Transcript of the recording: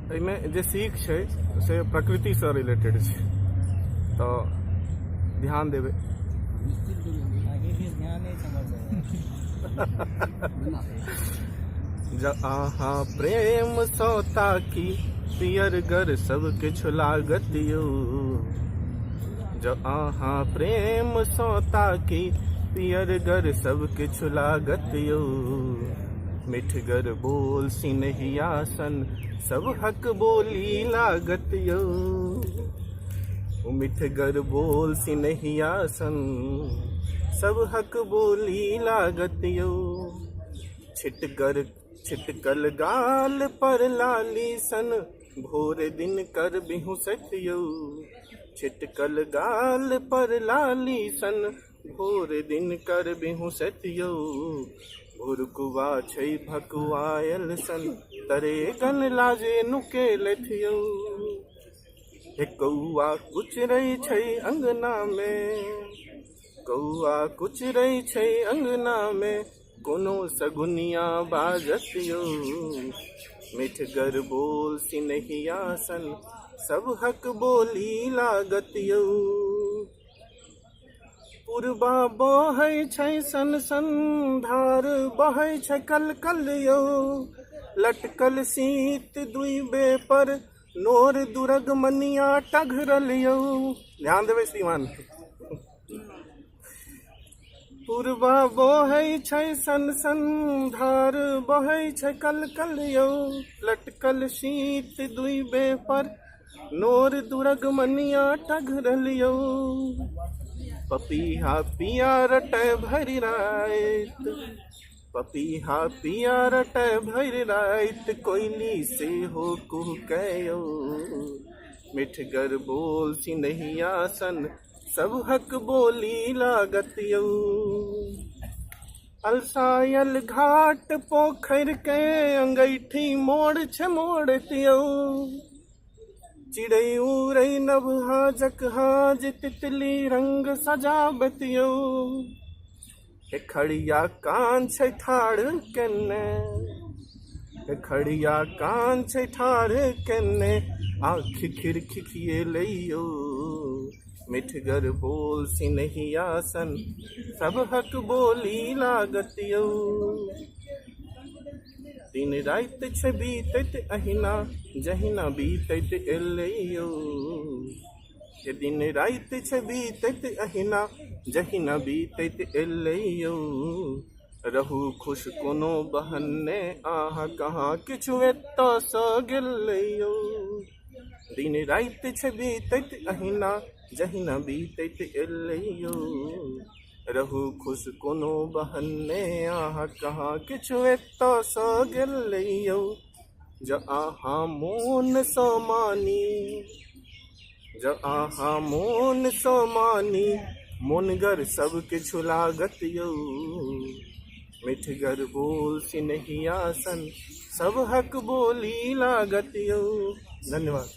एहिमे जे सीख छै से प्रकृति से रिलेटेड छै, तो ध्यान देबै। जहाँ प्रेम सौता की पियर गर सब किछु लागत यौ, जहाँ प्रेम सौता की पियर गर सब किछु लागत यौ, मिठगर बोल सिनहिया सन सब हक बोली लागत यौ, मिठगर बोल सिनहिया सन सब हक बोली लागत यौ, छिटकल गाल पर लाली सन भोर दिन कर बिहु सत यौ, छिटकल गाल पर लाली सन भोर दिन कर बिहु सत यौ, भुरकुआ छै भकुआयल सन तरे गन लाजे नुकेलथ यौ, कौआ कुचरै छै अंगना में, कौआ कुचरै छै अंगना में कोनो सगुनिया बाजत यौ, मिठगर बोल सिनहिया सन सब हक बोली लागत यौ, पुरबा बहै छै सन सन धार बहै छै कल कल यौ, लटकल सीत दुइबे पर नोर दुरग मनिया टघरल यौ। ध्यान देबै श्रीमान। पुरबा बहै छै सन सन धार बहै छै कल कल यौ, लटकल शीत दुइबे पर नोर दुरग मनिया टघरल यौ, पपीहा पिया रटै भरि राति, पपीहा पिया रटै भरि राति कोयली से हो कुहकै यौ, मिठगर बोल सिनहिया सन सब हक बोली लागत यौ, अलसायल घाट पोखर के अंगैठी मोड़ छ मोड़त यौ, चिड़ै उड़ै नभहा जकहाज तितली रंग सजाबत यौ, खड़िया कान छै ठाढ़ केने, खड़िया कान छै ठाढ़ केने आँख खिरखिखिएलै यौ, मिठगर बोल सिनहिया सन सब हक बोली लागत यौ, दिन राति छै बीतैत अहिना जहिना बीतैत एलै यौ, दिन राति छै बीतैत अहिना जहिना बीतैत एलै यौ, रहू खुश कोनो बहन्ने अहाँ कहाँ किछु एतऽ सँ गेलै यौ, दिन राति छै बीतैत अहिना जहिना बीतैत एलै यौ, रहू खुश कोनो बहन्ने अहाँ कहाँ किछु एतऽ सँ गेलै यौ, ज अहाँ मोन सँ मानी, ज अहाँ मोन सँ मानी मोनगर सब किछु लागत यौ, मिठगर बोल सिनहिया सन सब हक बोली लागत यौ। धन्यवाद।